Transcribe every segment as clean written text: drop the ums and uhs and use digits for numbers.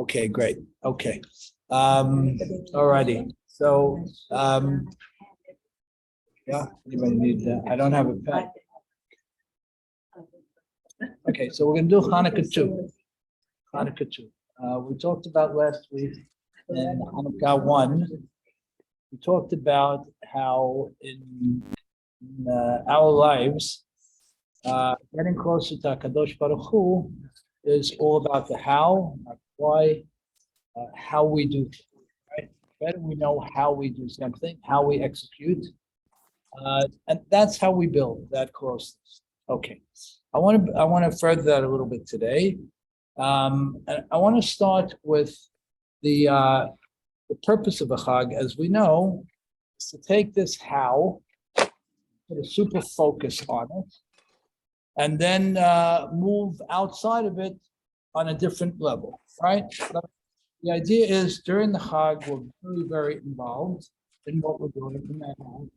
Okay, great. Okay. All righty. So, yeah, anybody need that? I don't have a pen. Okay, so we're gonna do Hanukkah 2. Hanukkah 2. We talked about last week in Hanukah 1. We talked about how in our lives, getting closer to Kadosh Baruch Hu is all about the how, not why, how we do things, right? Better we know how we do something, how we execute, and that's how we build that closeness. Okay, I want to further that a little bit today. And I want to start with the purpose of a Chag, as we know, is to take this how, put a super focus on it, and then move outside of it on a different level, right? But the idea is during the Chag, we're very, very involved in what we're doing in the how.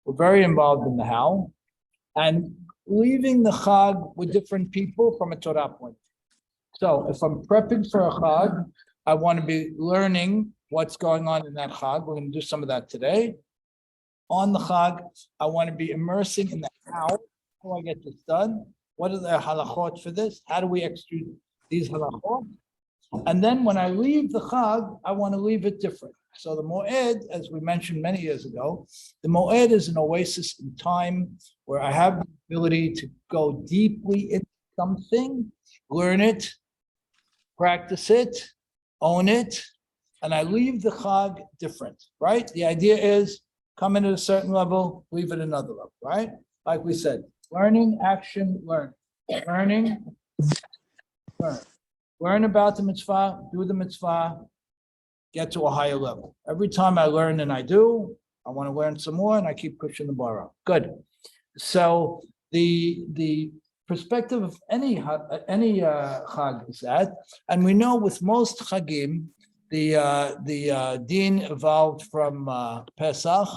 We're very involved in the how, and leaving the Chag with different people from a Torah point. So if I'm prepping for a Chag, I want to be learning what's going on in that Chag. We're going to do some of that today. On the Chag, I want to be immersing in the how do I get this done? What are the halachot for this? How do we execute these halachot? And then when I leave the Chag, I want to leave it different. So the Moed, as we mentioned many years ago, the Moed is an oasis in time where I have the ability to go deeply into something, learn it, practice it, own it, and I leave the Chag different, right? The idea is come in at a certain level, leave it another level, right? Like we said, learning, action, learn. Learning, learn. Learn about the mitzvah, do the mitzvah, get to a higher level. Every time I learn and I do, I want to learn some more and I keep pushing the bar up. Good. So the perspective of any Chag is that, and we know with most Chagim, the din evolved from Pesach,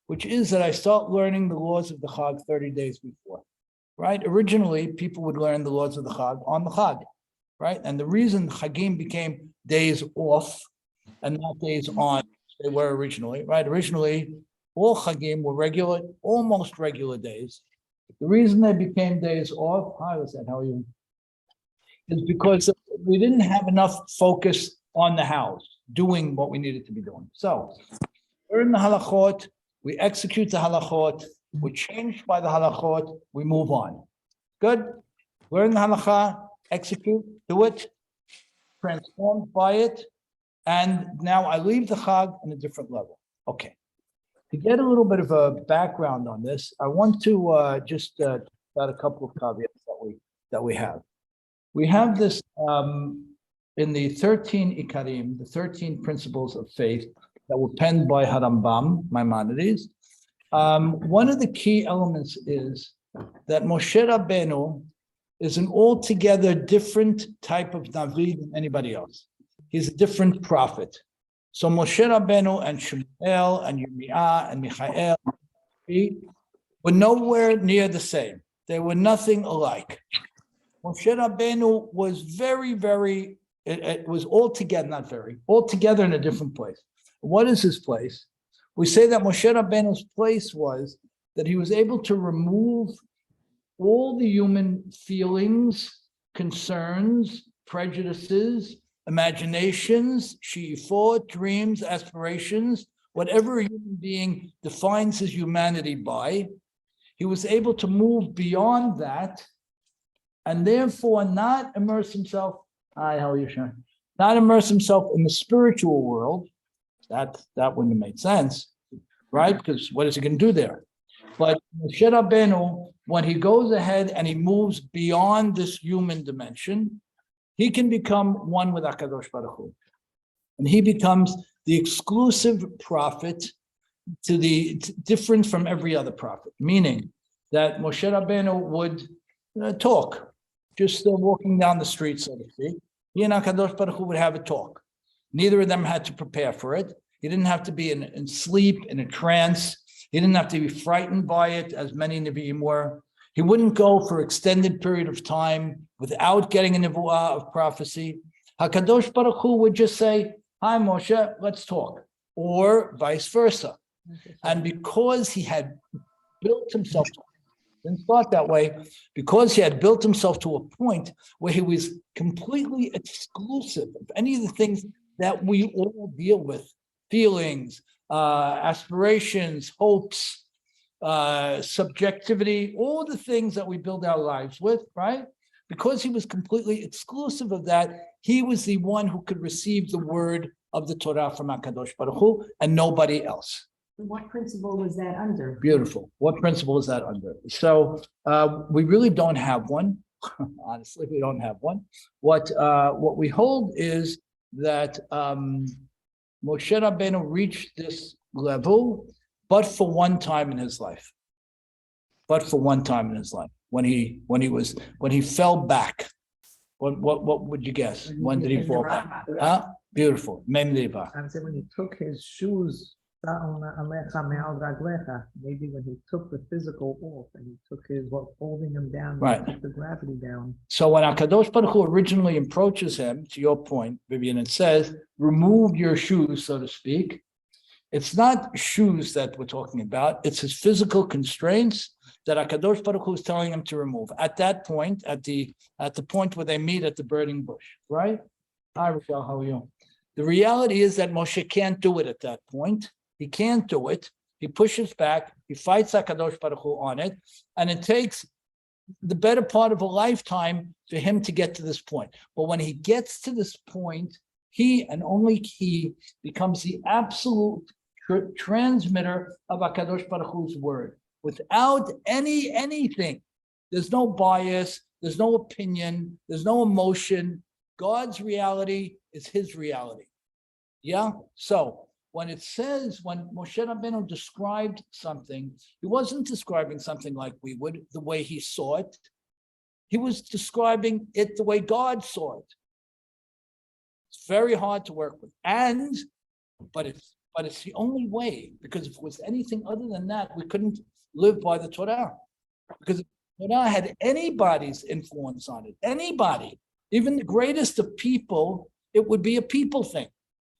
which is that I start learning the laws of the Chag 30 days before, right? Originally, people would learn the laws of the Chag on the Chag, right? And the reason Chagim became days off and not days on, they were originally, right? Originally, all Chagim were regular, almost regular days. The reason they became days off, hi, Lisette, how are you? Is because we didn't have enough focus on the house, doing what we needed to be doing. So we're in the halachot, we execute the halachot, we're changed by the halachot, we move on. Good. We're in the halacha, execute, do it, transformed by it, and now I leave the Chag on a different level. Okay. To get a little bit of a background on this, I want to just about a couple of caveats that we have. We have this in the 13 Ikarim, the 13 principles of faith that were penned by Harambam, Maimonides. One of the key elements is that Moshe Rabbeinu is an altogether different type of Navi than anybody else. He's a different prophet. So Moshe Rabbeinu and Shmuel and Yirmiyah and Michael were nowhere near the same. They were nothing alike. Moshe Rabbeinu was very, very, it was altogether, not very, altogether in a different place. What is his place? We say that Moshe Rabbeinu's place was that he was able to remove all the human feelings, concerns, prejudices, imaginations, she'ifot, dreams, aspirations, whatever a human being defines his humanity by. He was able to move beyond that and therefore not immerse himself, hi, how are you, Sharon? Not immerse himself in the spiritual world. That wouldn't have made sense, right? Because what is he going to do there? But Moshe Rabbeinu, when he goes ahead and he moves beyond this human dimension, he can become one with HaKadosh Baruch Hu. And he becomes the exclusive prophet different from every other prophet, meaning that Moshe Rabbeinu would talk, just walking down the street, so to speak. He and HaKadosh Baruch Hu would have a talk. Neither of them had to prepare for it. He didn't have to be in sleep, in a trance. He didn't have to be frightened by it, as many Nevi'im were. He wouldn't go for extended period of time without getting a nevuah of prophecy. HaKadosh Baruch Hu would just say, "Hi, Moshe, let's talk," or vice versa. And because he had built himself, didn't start that way, because he had built himself to a point where he was completely exclusive of any of the things that we all deal with, feelings, aspirations, hopes, subjectivity, all the things that we build our lives with, right? Because he was completely exclusive of that, he was the one who could receive the word of the Torah from HaKadosh Baruch Hu and nobody else. What principle was that under? Beautiful. What principle is that under? So we really don't have one. Honestly, we don't have one. What we hold is that Moshe Rabbeinu reached this level, but for one time in his life. But for one time in his life, when he fell back. What would you guess? When did he fall back? Huh? Beautiful. Mem Leva. I'm saying when he took his shoes, maybe when he took the physical off and he took his holding him down, right, took the gravity down. So when HaKadosh Baruch Hu originally approaches him, to your point, Vivian, it says, remove your shoes, so to speak. It's not shoes that we're talking about, it's his physical constraints that HaKadosh Baruch Hu is telling him to remove. At that point, at the point where they meet at the burning bush, right? Hi, Rochelle, how are you? The reality is that Moshe can't do it at that point. He can't do it. He pushes back. He fights HaKadosh Baruch Hu on it. And it takes the better part of a lifetime for him to get to this point. But when he gets to this point, he and only he becomes the absolute transmitter of HaKadosh Baruch Hu's word. Without anything. There's no bias. There's no opinion. There's no emotion. God's reality is his reality. Yeah? So, when it says, when Moshe Rabbeinu described something, he wasn't describing something like we would, the way he saw it. He was describing it the way God saw it. It's very hard to work with. But it's the only way, because if it was anything other than that, we couldn't live by the Torah. Because if the Torah had anybody's influence on it, anybody, even the greatest of people, it would be a people thing.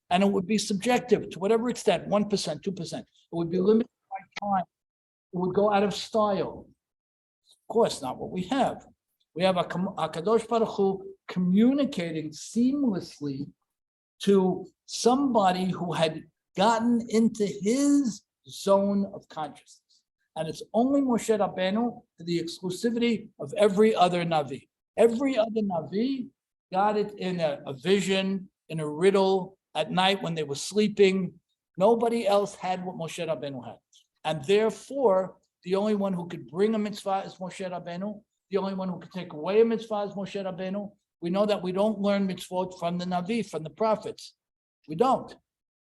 And it would be subjective to whatever extent, 1%, 2%. It would be limited by time. It would go out of style. Of course, not what we have. We have a Kadosh Baruch Hu communicating seamlessly to somebody who had gotten into his zone of consciousness. And it's only Moshe Rabbeinu to the exclusivity of every other Navi. Every other Navi got it in a vision, in a riddle, at night when they were sleeping. Nobody else had what Moshe Rabbeinu had. And therefore, the only one who could bring a mitzvah is Moshe Rabbeinu. The only one who could take away a mitzvah is Moshe Rabbeinu. We know that we don't learn mitzvot from the Navi, from the prophets. We don't.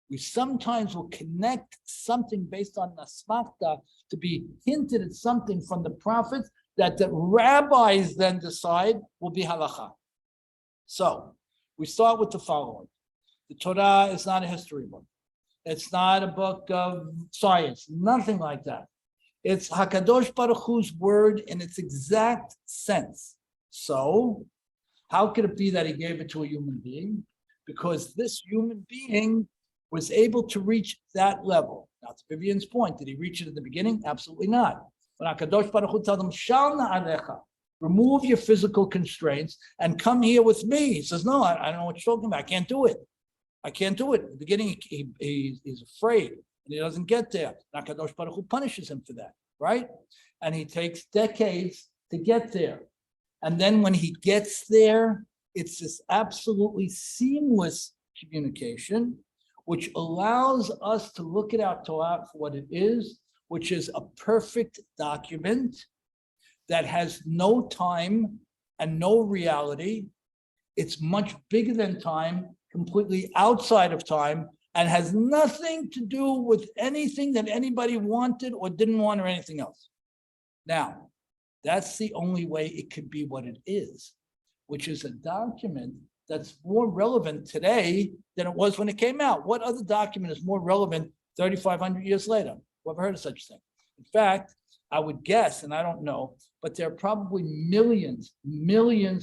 We sometimes will connect something based on asmachta to be hinted at something from the prophets that the rabbis then decide will be halacha. So, we start with the following. The Torah is not a history book. It's not a book of science, nothing like that. It's HaKadosh Baruch Hu's word in its exact sense. So, how could it be that he gave it to a human being? Because this human being was able to reach that level. Now, to Vivian's point, did he reach it at the beginning? Absolutely not. When HaKadosh Baruch Hu told him, Shal na'alecha, remove your physical constraints and come here with me. He says, no, I don't know what you're talking about. I can't do it. I can't do it. At the beginning, he's afraid and he doesn't get there. HaKadosh Baruch Hu punishes him for that, right? And he takes decades to get there. And then when he gets there, it's this absolutely seamless communication, which allows us to look at our Torah for what it is, which is a perfect document that has no time and no reality. It's much bigger than time, completely outside of time, and has nothing to do with anything that anybody wanted or didn't want or anything else. Now, that's the only way it could be what it is, which is a document that's more relevant today than it was when it came out. What other document is more relevant 3,500 years later? Who ever heard of such a thing? In fact, I would guess, and I don't know, but there are probably millions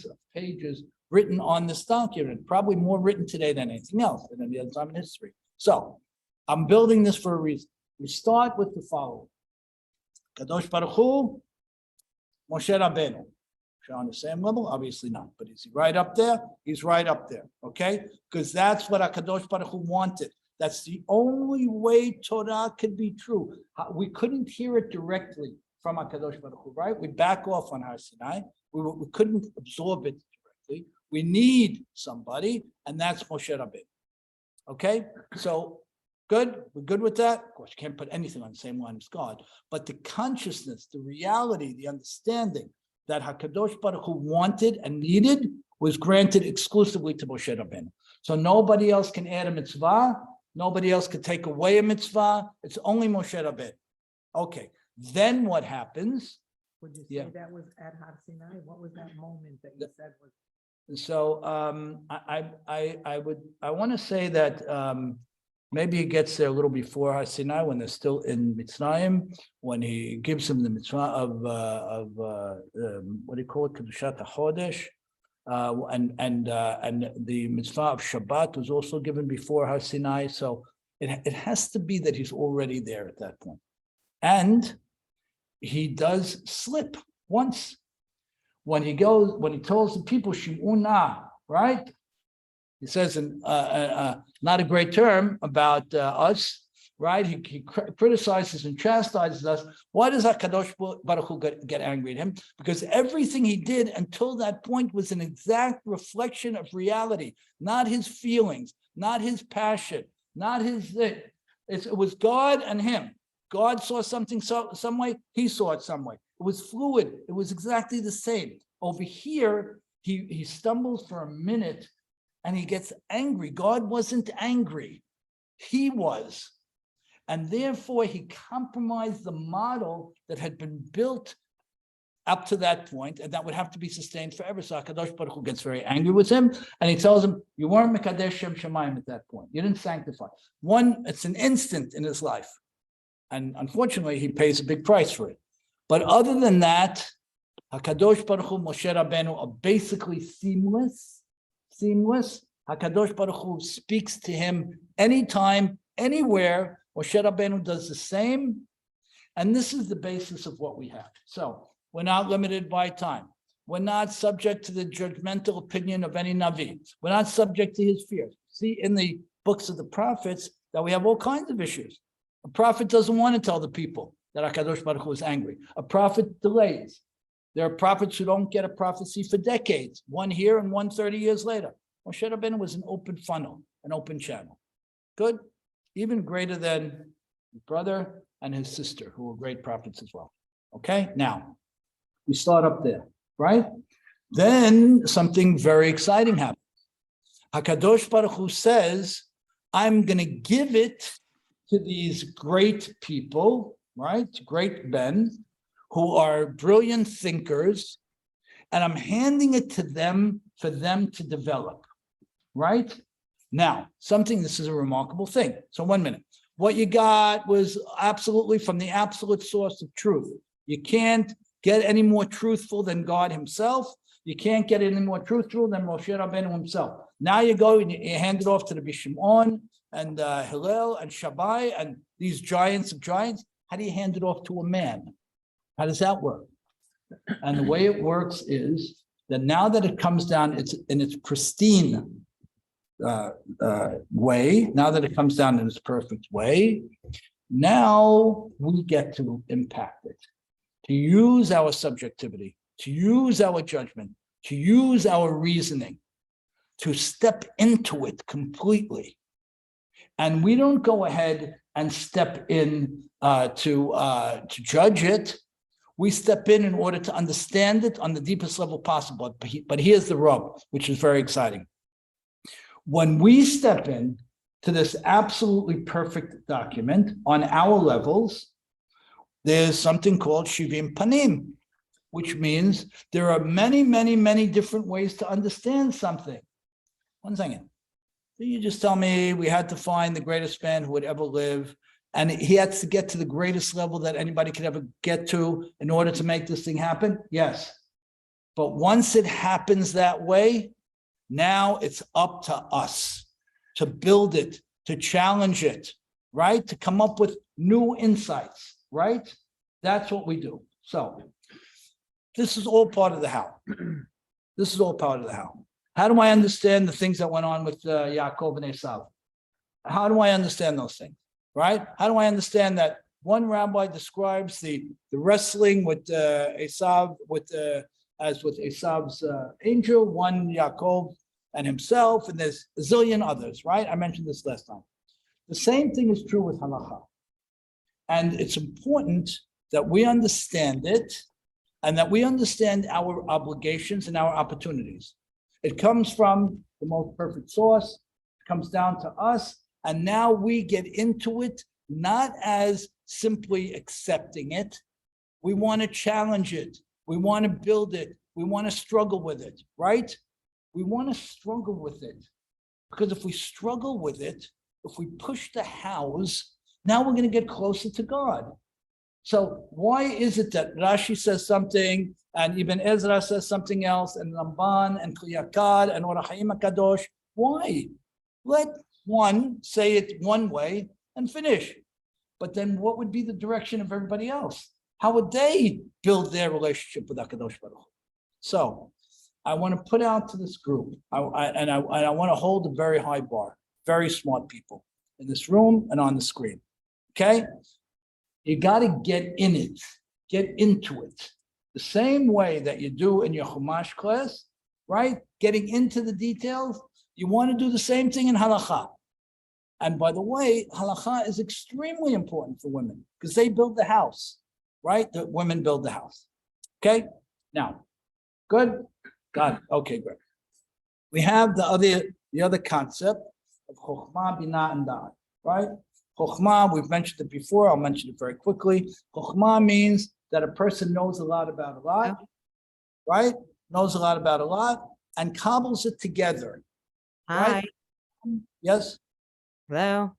of pages written on this document, probably more written today than anything else at any other time in history. So I'm building this for a reason. We start with the following. Kadosh Baruch Hu, Moshe Rabbeinu. Is he on the same level? Obviously not, but is he right up there? He's right up there, okay? Because that's what HaKadosh Baruch Hu wanted. That's the only way Torah could be true. We couldn't hear it directly from HaKadosh Baruch Hu, right? We back off on Har Sinai. We couldn't absorb it directly. We need somebody, and that's Moshe Rabbeinu. Okay? So, good? We're good with that? Of course, you can't put anything on the same line as God. But the consciousness, the reality, the understanding that HaKadosh Baruch Hu wanted and needed was granted exclusively to Moshe Rabbeinu. So nobody else can add a mitzvah. Nobody else could take away a mitzvah. It's only Moshe Rabbeinu. Okay. Then what happens? Would you say that was at Har Sinai? What was that moment that you said was? So I want to say that maybe he gets there a little before Har Sinai when they're still in Mitzrayim, when he gives him the mitzvah of what do you call it, Kedushat HaChodesh, and the mitzvah of Shabbat was also given before Har Sinai. So it has to be that he's already there at that point, and he does slip once. When he tells the people, Shim'una, right? He says, not a great term about us, right? He criticizes and chastises us. Why does HaKadosh Baruch Hu get angry at him? Because everything he did until that point was an exact reflection of reality, not his feelings, not his passion, not his, it was God and him. God saw something some way, he saw it some way. It was fluid. It was exactly the same. Over here, he stumbles for a minute and he gets angry. God wasn't angry. He was. And therefore, he compromised the model that had been built up to that point, and that would have to be sustained forever. So HaKadosh Baruch Hu gets very angry with him, and he tells him, you weren't Mekadesh Shem Shemayim at that point. You didn't sanctify. It's an instant in his life. And unfortunately, he pays a big price for it. But other than that, HaKadosh Baruch Hu, Moshe Rabbeinu are basically seamless. HaKadosh Baruch Hu speaks to him anytime, anywhere. Moshe Rabbeinu does the same. And this is the basis of what we have. So we're not limited by time. We're not subject to the judgmental opinion of any Navi. We're not subject to his fears. See, in the books of the prophets, that we have all kinds of issues. A prophet doesn't want to tell the people that HaKadosh Baruch Hu is angry. A prophet delays. There are prophets who don't get a prophecy for decades, one here and 130 years later. Moshe Rabbeinu was an open funnel, an open channel. Good, even greater than his brother and his sister, who were great prophets as well. Okay, now, we start up there, right? Then something very exciting happens. HaKadosh Baruch Hu says, I'm going to give it to these great people, right? Great men who are brilliant thinkers, and I'm handing it to them for them to develop, right? Now, this is a remarkable thing. So 1 minute. What you got was absolutely from the absolute source of truth. You can't get any more truthful than God himself. You can't get any more truthful than Moshe Rabbeinu himself. Now you go and you hand it off to the Bishimon and Hillel and Shabai and these giants of giants. How do you hand it off to a man? How does that work? And the way it works is that now that it comes down, it's in its pristine way, now that it comes down in its perfect way, now we get to impact it, to use our subjectivity, to use our judgment, to use our reasoning, to step into it completely. And we don't go ahead and step in to judge it. We step in order to understand it on the deepest level possible. But here's the rub, which is very exciting. When we step in to this absolutely perfect document on our levels, there's something called Shivim Panim, which means there are many, many, many different ways to understand something. 1 second. You just tell me we had to find the greatest man who would ever live, And he had to get to the greatest level that anybody could ever get to in order to make this thing happen? Yes. But once it happens that way, now it's up to us to build it, to challenge it, right? To come up with new insights, right? That's what we do. So this is all part of the how. This is all part of the how. How do I understand the things that went on with Yaakov and Esav? How do I understand those things, right? How do I understand that one rabbi describes the wrestling with Esav, as with Esav's angel, one Yaakov and himself, and there's a zillion others, right? I mentioned this last time. The same thing is true with halacha. And it's important that we understand it and that we understand our obligations and our opportunities. It comes from the most perfect source, it comes down to us, and now we get into it not as simply accepting it. We want to challenge it. We want to build it. We want to struggle with it, right? We want to struggle with it. Because if we struggle with it, if we push the hows, now we're going to get closer to God. So why is it that Rashi says something and Ibn Ezra says something else and Ramban and Kliyakad and Or HaChaim HaKadosh? Why? Let one say it one way and finish. But then what would be the direction of everybody else? How would they build their relationship with HaKadosh Baruch Hu? So I want to put out to this group, I want to hold a very high bar, very smart people in this room and on the screen. Okay? You got to get in it, get into it. The same way that you do in your Chumash class, right? Getting into the details, you want to do the same thing in Halacha. And by the way, Halacha is extremely important for women because they build the house, right? The women build the house. Okay? Now, good? Got it. Okay, great. We have the other concept of Chokhmah, Binah, and Da'at, right? Chokhmah, we've mentioned it before. I'll mention it very quickly. Chokhmah means that a person knows a lot about a lot, right? Knows a lot about a lot and cobbles it together. Hi. Right? Yes? Hello.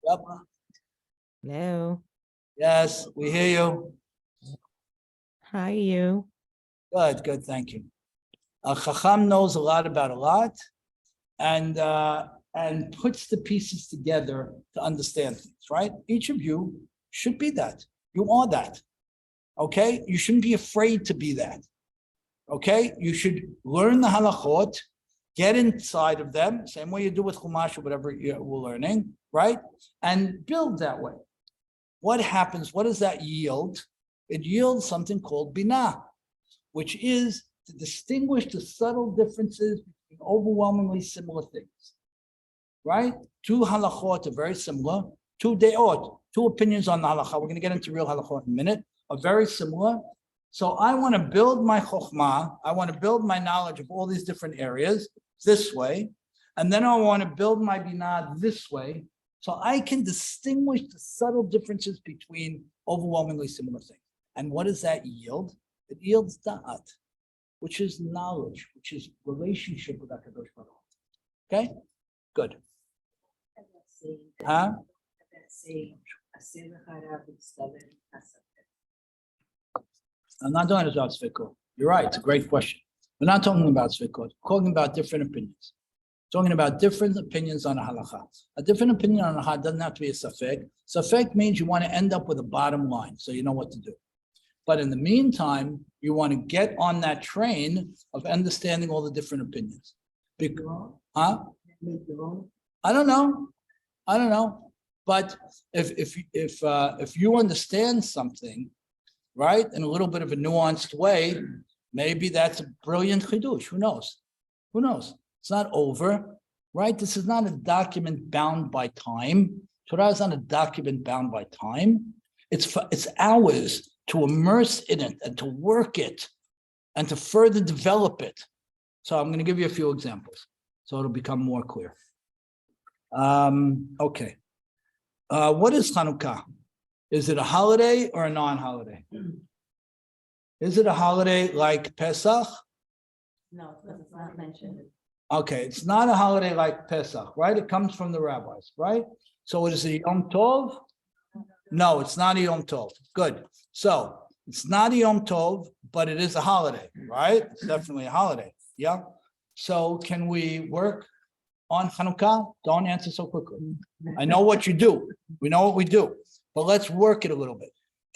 Yep. Hello. Yes, we hear you. Hi, you. Good, thank you. A Chacham knows a lot about a lot and puts the pieces together to understand things, right? Each of you should be that. You are that. Okay? You shouldn't be afraid to be that. Okay? You should learn the halachot, get inside of them, same way you do with Chumash or whatever we're learning, right? And build that way. What happens? What does that yield? It yields something called binah, which is to distinguish the subtle differences between overwhelmingly similar things, right? Two halachot are very similar. Two deot, two opinions on the halacha. We're going to get into real halachot in a minute, are very similar. So I want to build my chokhmah. I want to build my knowledge of all these different areas this way. And then I want to build my binah this way. So I can distinguish the subtle differences between overwhelmingly similar things. And what does that yield? It yields da'at, which is knowledge, which is relationship with HaKadosh Baruch Hu. Okay? Good. Huh? I'm not talking about Sfikot. You're right, it's a great question. We're not talking about Sfikot. We're talking about different opinions. Talking about different opinions on a halacha. A different opinion on a halacha doesn't have to be a safek. Safek means you want to end up with a bottom line, so you know what to do. But in the meantime, you want to get on that train of understanding all the different opinions. Huh? I don't know. But if you understand something, right, in a little bit of a nuanced way, maybe that's a brilliant chidush. Who knows? It's not over, right? This is not a document bound by time. Torah is not a document bound by time. It's ours to immerse in it and to work it and to further develop it. So I'm going to give you a few examples so it'll become more clear. Okay. What is Hanukah? Is it a holiday or a non-holiday? Is it a holiday like Pesach? No, it's not mentioned. Okay, it's not a holiday like Pesach, right? It comes from the rabbis, right? So it is a Yom Tov? No, it's not a Yom Tov. Good. So it's not a Yom Tov, but it is a holiday, right? It's definitely a holiday. Yeah. So can we work on Hanukah? Don't answer so quickly. I know what you do. We know what we do, but let's work it a little bit.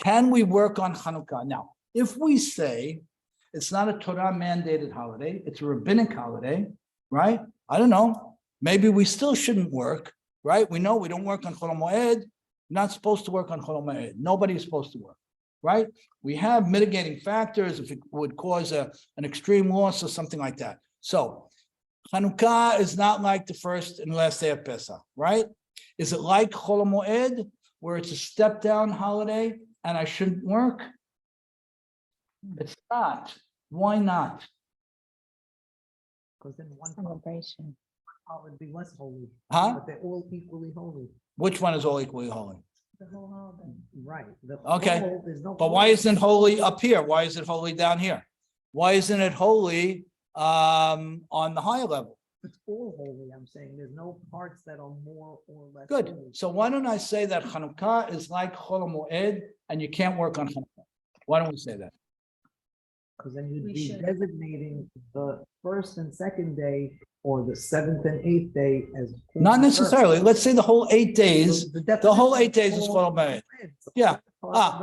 Can we work on Hanukah? Now, if we say it's not a Torah mandated holiday, it's a rabbinic holiday, right? I don't know. Maybe we still shouldn't work, right? We know we don't work on Chol Moed. Not supposed to work on Chol Moed. Nobody's supposed to work, right? We have mitigating factors if it would cause an extreme loss or something like that. So Hanukah is not like the first and last day of Pesach, right? Is it like Chol Moed, where it's a step down holiday and I shouldn't work? It's not. Why not? Because then one Celebration. part would be less holy. Huh? But they're all equally holy. Which one is all equally holy? The whole holiday. Right. The Okay. whole- there's no But why isn't holy up here? Why is it holy down here? Why isn't it holy on the higher level? It's all holy, I'm saying. There's no parts that are more or less. Good. holy. So why don't I say that Chanukah is like Chol Moed and you can't work on Chanukah? Why don't we say that? Because then you'd We be should. designating the first and second day or the seventh and eighth day as. Not necessarily. Let's say the whole 8 days. The whole 8 days is Chol Chol Moed. Yeah.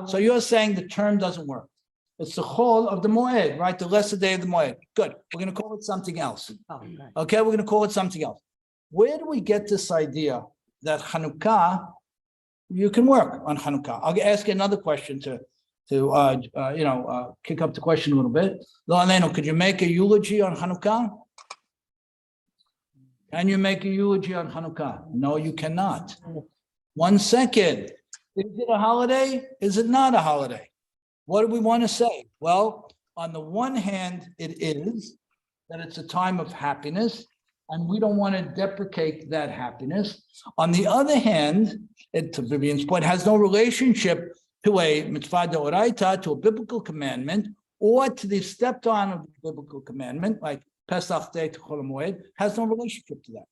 So you're saying the term doesn't work. It's the Chol of the Moed, right? The lesser day of the Moed. Good. We're going to call it something else. Okay, we're going to call it something else. Where do we get this idea that Hanukah, you can work on Hanukah? I'll ask you another question to kick up the question a little bit. Lo Aleinu, could you make a eulogy on Hanukah? Can you make a eulogy on Hanukah? No, you cannot. 1 second. Is it a holiday? Is it not a holiday? What do we want to say? Well, on the one hand, it is that it's a time of happiness, and we don't want to deprecate that happiness. On the other hand, it, to Vivian's point, has no relationship to a mitzvah deoraita, to a biblical commandment, or to the stepped on of the biblical commandment, like Pesach Day to Chol Moed, has no relationship to that.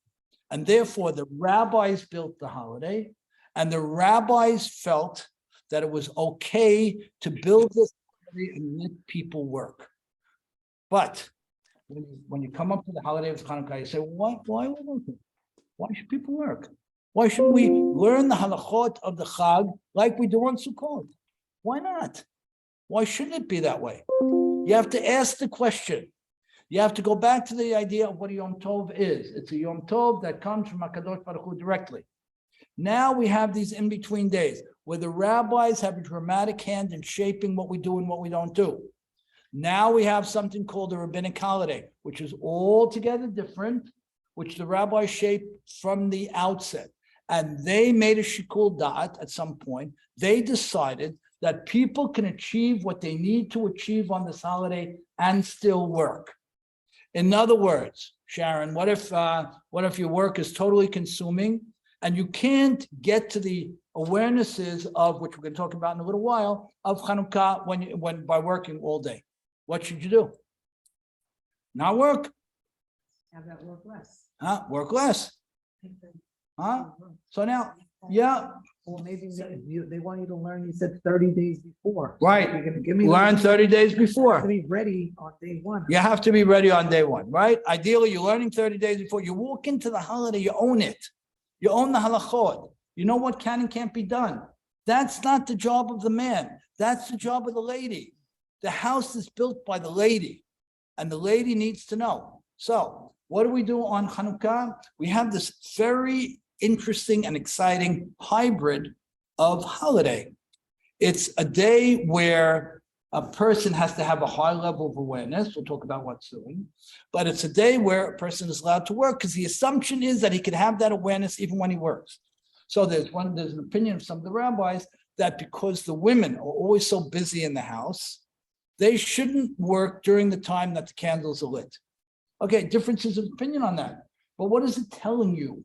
And therefore, the rabbis built the holiday, and the rabbis felt that it was okay to build this holiday and let people work. But when you come up to the holiday of Hanukkah, you say, why are we working? Why should people work? Why shouldn't we learn the halachot of the Chag like we do on Sukkot? Why not? Why shouldn't it be that way? You have to ask the question. You have to go back to the idea of what a Yom Tov is. It's a Yom Tov that comes from HaKadosh Baruch Hu directly. Now we have these in-between days where the rabbis have a dramatic hand in shaping what we do and what we don't do. Now we have something called a rabbinic holiday, which is altogether different, which the rabbis shaped from the outset. And they made a shikul da'at at some point. They decided that people can achieve what they need to achieve on this holiday and still work. In other words, Sharon, what if your work is totally consuming and you can't get to the awarenesses of, which we're going to talk about in a little while, of Chanukah when by working all day? What should you do? Not work. Have that work less. Huh? Work less. Huh? So now, yeah, Or maybe they want you to learn, you said 30 days before. So Right. You're gonna give me. learn 30 days To before. be ready on day one. You have to be ready on day one, right? Ideally, you're learning 30 days before. You walk into the holiday, you own it. You own the halachot. You know what can and can't be done. That's not the job of the man. That's the job of the lady. The house is built by the lady, and the lady needs to know. So what do we do on Hanukkah? We have this very interesting and exciting hybrid of holiday. It's a day where a person has to have a high level of awareness. We'll talk about what soon. But it's a day where a person is allowed to work because the assumption is that he can have that awareness even when he works. So there's an opinion of some of the rabbis that because the women are always so busy in the house, they shouldn't work during the time that the candles are lit. Okay, differences of opinion on that. But what is it telling you?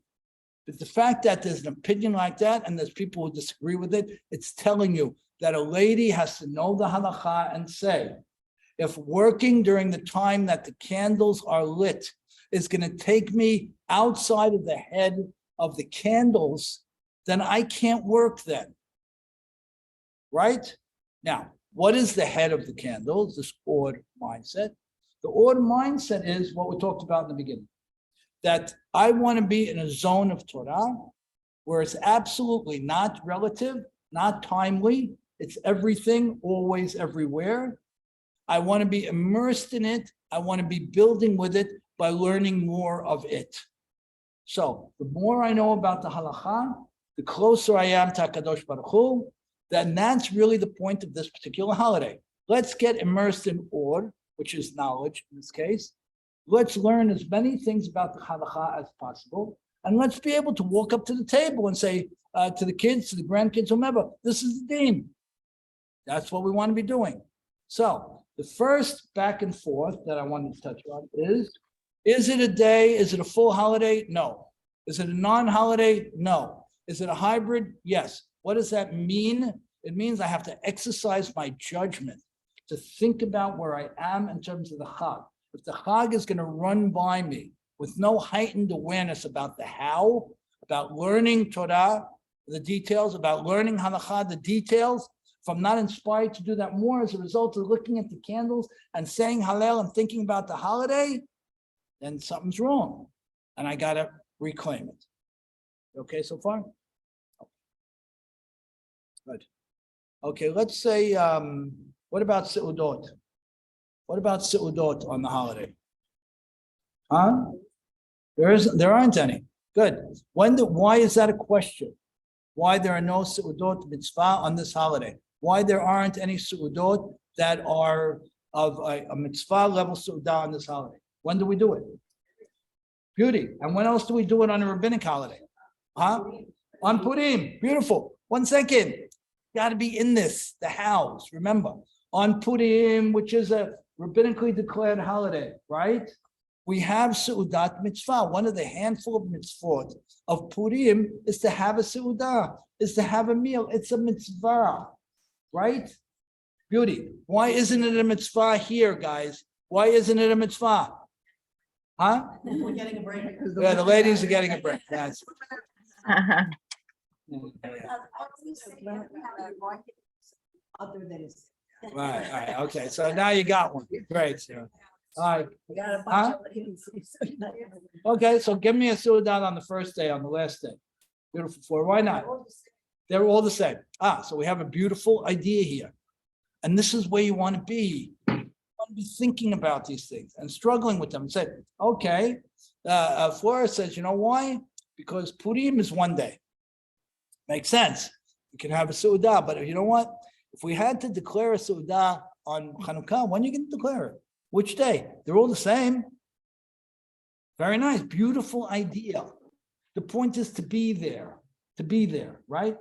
But the fact that there's an opinion like that and there's people who disagree with it, it's telling you that a lady has to know the halacha and say, if working during the time that the candles are lit is going to take me outside of the head of the candles, then I can't work then. right? Now, what is the head of the candles? This odd mindset. The odd mindset is what we talked about in the beginning, that I want to be in a zone of Torah where it's absolutely not relative, not timely. It's everything, always, everywhere. I want to be immersed in it. I want to be building with it by learning more of it. So the more I know about the Halacha, the closer I am to HaKadosh Baruch Hu, then that's really the point of this particular holiday. Let's get immersed in Or, which is knowledge in this case. Let's learn as many things about the Halacha as possible. And let's be able to walk up to the table and say to the kids, to the grandkids, whomever, this is the deen. That's what we want to be doing. So the first back and forth that I wanted to touch on is it a day? Is it a full holiday? No. Is it a non-holiday? No. Is it a hybrid? Yes. What does that mean? It means I have to exercise my judgment to think about where I am in terms of the Chag. If the Chag is going to run by me with no heightened awareness about the how, about learning Torah, the details, about learning Halacha, the details, if I'm not inspired to do that more as a result of looking at the candles and saying Hallel and thinking about the holiday, then something's wrong. And I got to reclaim it. Okay so far? Good. Okay, let's say, what about Seudot? What about Seudot on the holiday? Huh? There aren't any. Good. Why is that a question? Why there are no Seudot mitzvah on this holiday? Why there aren't any Seudot that are of a mitzvah level Seudah on this holiday? When do we do it? Beauty. And when else do we do it on a rabbinic holiday? Huh? On Purim. Beautiful. 1 second. Got to be in this, the house. Remember, on Purim, which is a rabbinically declared holiday, right? We have Seudat mitzvah. One of the handful of mitzvot of Purim is to have a Seudah, is to have a meal. It's a mitzvah, right? Beauty. Why isn't it a mitzvah here, guys? Why isn't it a mitzvah? Huh? We're getting a break. Yeah, the ladies are getting a break. That's Other than it's. right. Okay. So now you got one. Great. So, all right. We got a Huh? Okay. So give me a Seudah on the first day, on the last day. Beautiful. For why not? They're all the same. So we have a beautiful idea here. And this is where you want to be. You want to be thinking about these things and struggling with them and say, okay, Flora says, you know why? Because Purim is 1 day. Makes sense. You can have a Seudah, but you know what? If we had to declare a Seudah on Hanukah, when are you going to declare it? Which day? They're all the same. Very nice. Beautiful idea. The point is to be there, right?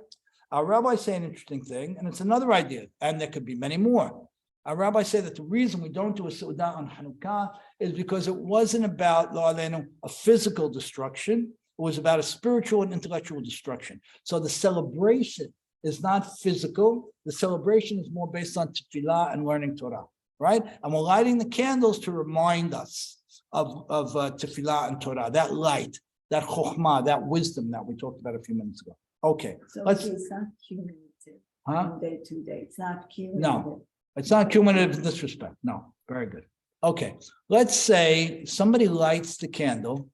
Our rabbis say an interesting thing, and it's another idea, and there could be many more. Our rabbis say that the reason we don't do a Seudah on Hanukah is because it wasn't about, lo aleinu, a physical destruction. It was about a spiritual and intellectual destruction. So the celebration is not physical. The celebration is more based on tefillah and learning Torah, right? And we're lighting the candles to remind us of tefillah and Torah, that light, that chokhmah, that wisdom that we talked about a few minutes ago. Okay, So let's. it's not cumulative. Huh? 1 day, 2 days. It's not cumulative. No, it's not cumulative in this respect. No, very good. Okay, let's say somebody lights the candle.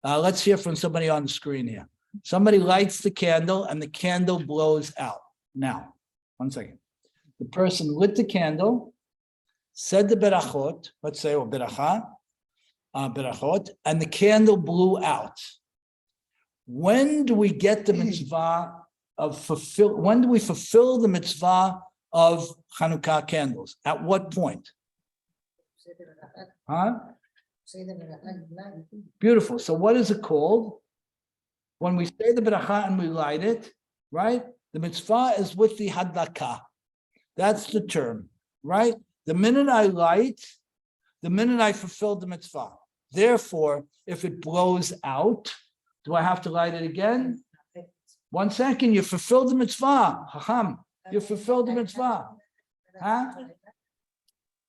Let's hear from somebody on the screen here. Somebody lights the candle and the candle blows out. Now, 1 second. The person lit the candle, said the berachot, let's say, or berachot, and the candle blew out. When do we get the mitzvah of when do we fulfill the mitzvah of Hanukah candles? At what point? Huh? Beautiful. So what is it called? When we say the bracha and we light it, right? The mitzvah is with the hadlaka. That's the term, right? The minute I light, the minute I fulfill the mitzvah. Therefore, if it blows out, do I have to light it again? 1 second, you fulfilled the mitzvah. Hacham, you fulfilled the mitzvah. Huh?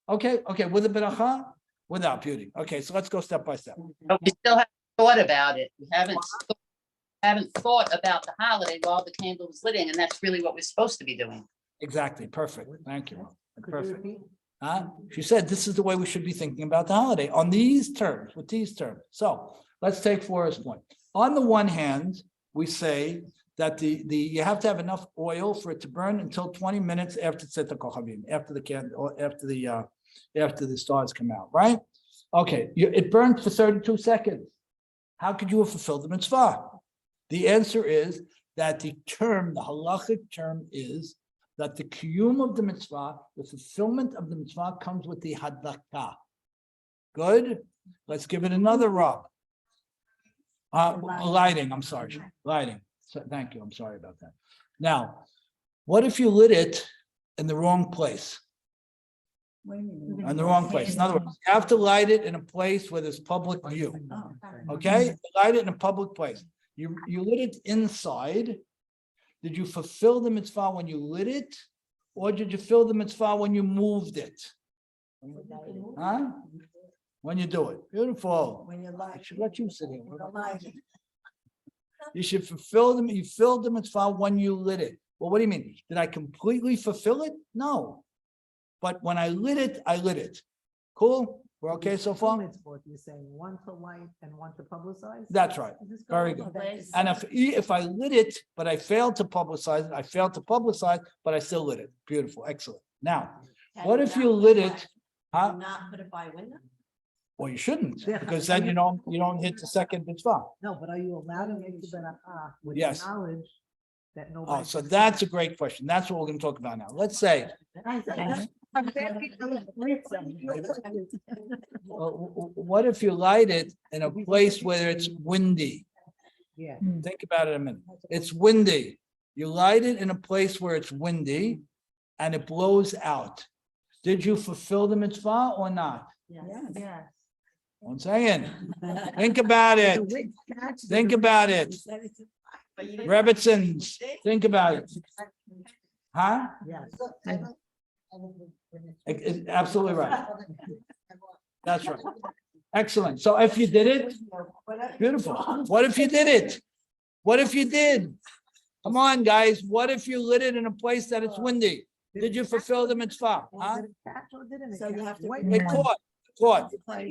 Okay, with the bracha? Without beauty. Okay, so let's go step by step. But we still haven't thought about it. We haven't thought about the holiday while the candle was lit, and that's really what we're supposed to be doing. Exactly, perfect. Thank you. Could you Perfect. repeat? Huh? She said, this is the way we should be thinking about the holiday on these terms, with these terms. So let's take Flora's point. On the one hand, we say that you have to have enough oil for it to burn until 20 minutes after Tzeta Kochavim, after the candle, or after the stars come out, right? Okay, it burned for 32 seconds. How could you have fulfilled the mitzvah? The answer is that the halachic term is that the kiyum of the mitzvah, the fulfillment of the mitzvah comes with the hadlaka. Good? Let's give it another rub. Lighting, I'm sorry, lighting. So, thank you, I'm sorry about that. Now, what if you lit it in the wrong place? In the wrong place. In other words, you have to light it in a place where there's public view. Okay? Light it in a public place. You lit it inside. Did you fulfill the mitzvah when you lit it? Or did you fulfill the mitzvah when you moved it? Huh? When you do it. Beautiful. When you I like. should let you sit here. Like. You should fulfill them. You filled the mitzvah when you lit it. Well, what do you mean? Did I completely fulfill it? No. But when I lit it, I lit it. Cool? We're okay so far? You're saying one to light and one to publicize? That's right. Very good. And if I lit it, but I failed to publicize it, I failed to publicize, but I still lit it. Beautiful. Excellent. Now, what if you lit it? Huh? Not put it by window? Well, you shouldn't, Yeah. because then you don't hit the second mitzvah. No, but are you allowed to make the beracha with the Yes. knowledge that Oh, nobody? so that's a great question. That's what we're going to talk about now. Let's say, what if you light it in a place where it's windy? Yeah. Think about it a minute. It's windy. You light it in a place where it's windy and it blows out. Did you fulfill the mitzvah or not? Yes. I'm saying, think about it. Think about it. Rebbitzins, think about it. Huh? Yes. Absolutely right. That's right. Excellent. So if you did it, beautiful. What if you did it? What if you did? Come on, guys. What if you lit it in a place that it's windy? Did you fulfill the mitzvah? Huh? Did it catch or didn't it So you catch? have to- Wait,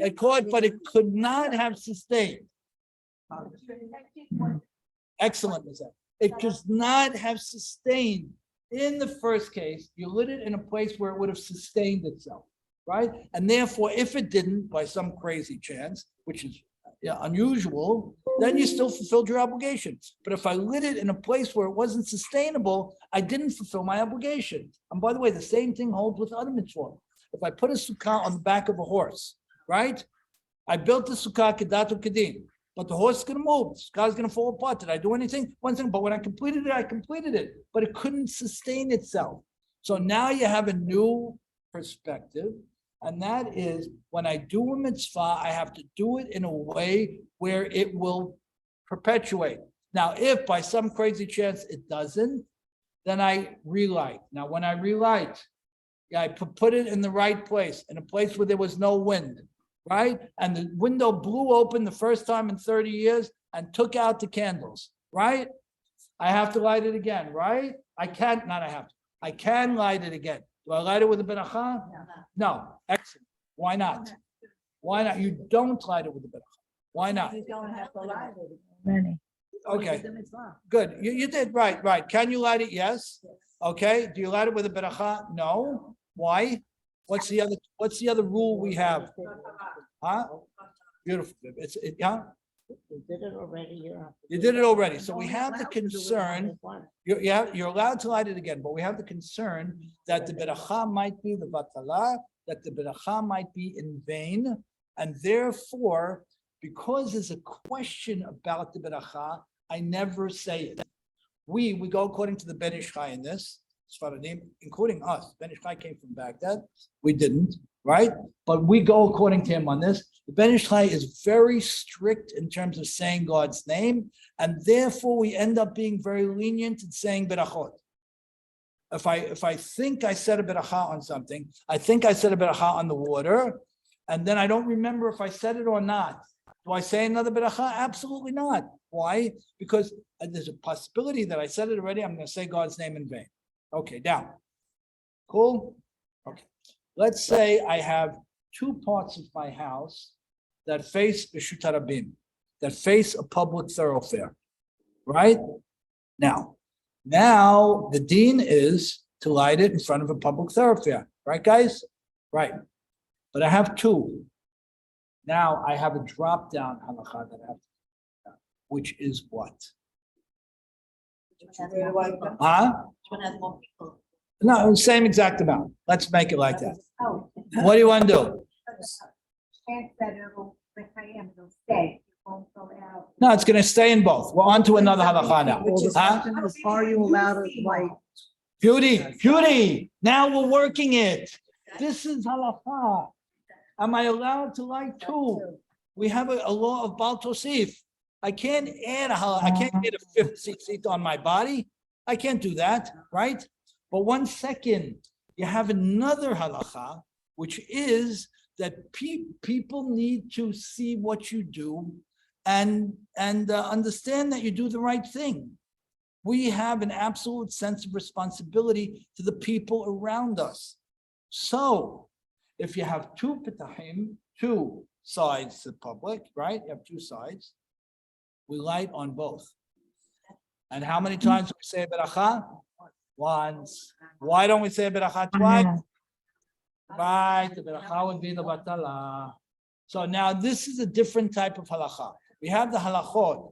It caught, but it could not have sustained. Excellent, Ms. Evans. It does not have sustained. In the first case, you lit it in a place where it would have sustained itself, right? And therefore, if it didn't, by some crazy chance, which is unusual, then you still fulfilled your obligation. But if I lit it in a place where it wasn't sustainable, I didn't fulfill my obligation. And by the way, the same thing holds with other mitzvot. If I put a sukkah on the back of a horse, right? I built the sukkah kedatu kedin, but the horse is going to move. The sukkah is going to fall apart. Did I do anything? One thing, but when I completed it, I completed it, but it couldn't sustain itself. So now you have a new perspective. And that is when I do a mitzvah, I have to do it in a way where it will perpetuate. Now, if by some crazy chance it doesn't, then I relight. Now, when I relight, I put it in the right place, in a place where there was no wind, right? And the window blew open the first time in 30 years and took out the candles, right? I have to light it again, right? I can light it again. Do I light it with a beracha? No. Excellent. Why not? Why not? You don't light it with a beracha. Why not? You don't have to light it. Okay, good. You did, right. Can you light it? Yes. Okay. Do you light it with a beracha? No. Why? What's the other rule we have? Huh? Beautiful. Yeah. You did it already. You did it already. So we have the concern. You're allowed to light it again, but we have the concern that the beracha might be the batala, that the beracha might be in vain, and therefore, because there's a question about the beracha, I never say it. We go according to the Ben Ish Chai in this, Sfaradim, including us. Ben Ish Chai came from Baghdad. We didn't, right? But we go according to him on this. The Ben Ish Chai is very strict in terms of saying God's name, and therefore we end up being very lenient in saying berachot. If I think I said a beracha on something, I think I said a beracha on the water, and then I don't remember if I said it or not. Do I say another beracha? Absolutely not. Why? Because there's a possibility that I said it already. I'm going to say God's name in vain. Okay, now, Cool? Okay. Let's say I have two parts of my house that face Reshut Harabim, that face a public thoroughfare, right? Now the deen is to light it in front of a public thoroughfare, right, guys? Right. But I have two. Now I have a drop down halacha that I have to do, which is what? Huh? No, same exact amount. Let's make it like that. What do you want to do? Chance that it'll stay, it won't go out. No, it's going to stay in both. We're on to another halacha now. Well, the Huh? question is, are you allowed to light? Beauty. Now we're working it. This is halacha. Am I allowed to light two? We have a law of Baal Tosif. I can't add I can't get a fifth seat on my body. I can't do that, right? But 1 second, you have another halacha, which is that people need to see what you do and understand that you do the right thing. We have an absolute sense of responsibility to the people around us. So if you have two petahim, two sides to the public, right? You have two sides. We light on both. And how many times do we say beracha? Once. Why don't we say beracha twice? Right, the beracha would be the batala. So now this is a different type of halacha. We have the halachot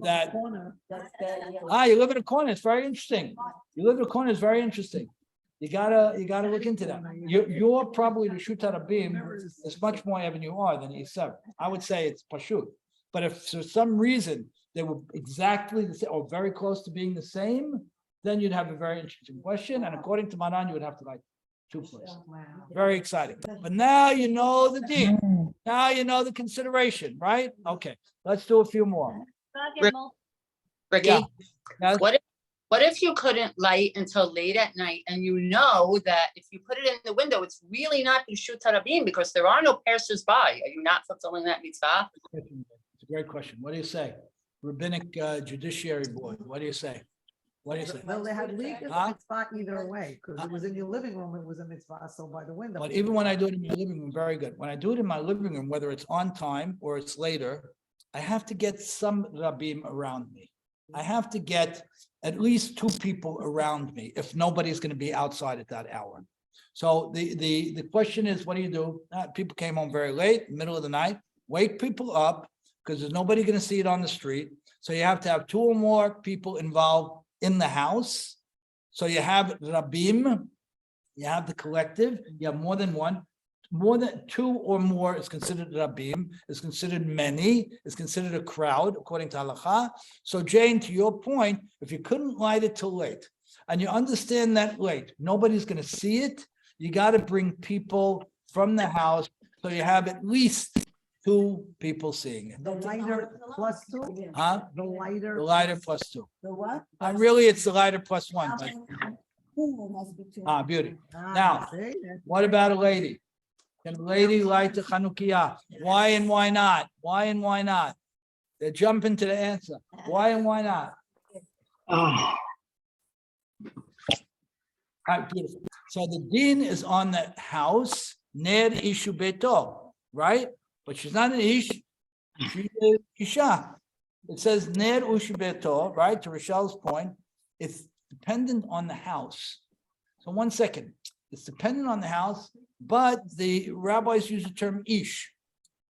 that you live in a corner. It's very interesting. You live in a corner. It's very interesting. You gotta look into that. You're probably the Reshut Harabim is much more than you are than Yisrael. I would say it's pashut. But if for some reason they were exactly the same or very close to being the same, then you'd have a very interesting question. And according to Maran, you would have to like two places. Very exciting. But now you know the deal. Now you know the consideration, right? Okay, let's do a few more. Ricky, Yeah. Now, what if you couldn't light until late at night and you know that if you put it in the window, it's really not Reshut Harabim because there are no passers-by? Are you not fulfilling that mitzvah? it's a great question. What do you say? Rabbinic Judiciary Board, what do you say? What do you say? Well, they had legal Huh? mitzvah either way, because it was in your living room, it was a mitzvah, so by the window. But even when I do it in my living room, very good. When I do it in my living room, whether it's on time or it's later, I have to get some Rabbim around me. I have to get at least two people around me if nobody's going to be outside at that hour. So the question is, what do? People came home very late, middle of the night, wake people up because there's nobody going to see it on the street. So you have to have two or more people involved in the house. So you have Rabbim, you have the collective, you have more than one. More than two or more is considered Rabbim, is considered many, is considered a crowd, according to Halacha. So Jane, to your point, if you couldn't light it till late, and you understand that late, nobody's going to see it, you got to bring people from the house, so you have at least two people seeing it. The lighter plus two? Huh? The lighter. The lighter plus two. The what? Really, it's the lighter plus one. But, beauty. Now, See? what about a lady? Can a lady light the Hanukah? Why and why not? Why and why not? They jump into the answer. Why and why not? All right, beautiful. So the din is on the house, ner ishu beto, right? But she's not an ish, she's an isha. It says ner ishu beto, right? To Rachel's point, it's dependent on the house. So 1 second, it's dependent on the house, but the rabbis use the term ish.